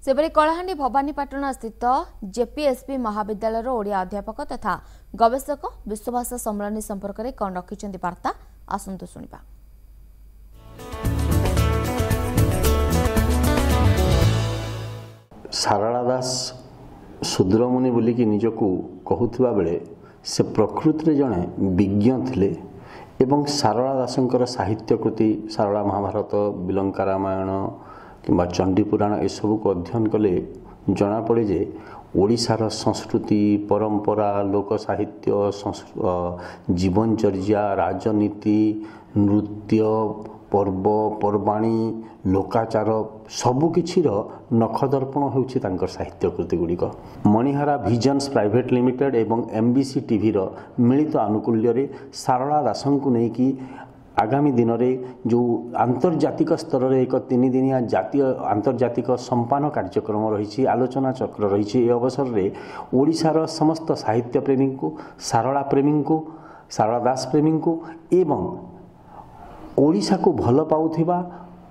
सेपरी कलाहांडी भवानीपाटना स्थित जेपीएसपी महाविद्यालय ओडिया अध्यापक तथा गवेषक विश्वभाषा सम्मेलन संपर्क में कौन रखिंट वार्ता आसतु शुणा। सारला दास शूद्रमुनि बोलिकी निजकू कहूथिबा बेले से प्रकृति जड़े विज्ञ थिले एवं सारला दासंकर साहित्य कृति सारला महाभारत बिलंका रामायण किंबा चंडीपुराण एसबू को अध्ययन कले जना पड़े जे ओडिशार संस्कृति परंपरा लोक साहित्य जीवनचर्या राजनीति नृत्य पर्व पर्वाणी लोकाचार सबुकिछिर नखदर्पण होउछि तांकर साहित्य कृति गुड़िक। मणिहारा विजन्स प्राइवेट लिमिटेड एवं एमबीसी टीवी मिलित आनुकूल्य रे सारला दासंकु नेकी आगामी दिन में जो आंतर्जातिक स्तर में एक 3 दिनिया जातीय आंतर्जातिक संपान कार्यक्रम रही आलोचना चक्र रही अवसर में ओडिशार समस्त साहित्य प्रेमी को सारला प्रेमी को सारला दास प्रेमी को एवं ओडिशा को भल पाउथिबा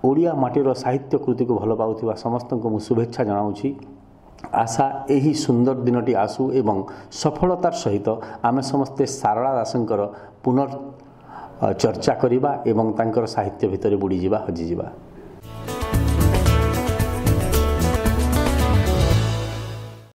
ओडिया माटीर साहित्य कृति को भल पाउथिबा समस्त को शुभेच्छा जनाऊँगी। आशा यही सुंदर दिनटी आसू एवं सफलतार सहित आमे समस्ते सारला दासंकर पुनर् चर्चा करिबा एवं तांकर साहित्य भितर बुड़ी जिबा हजि जिबा।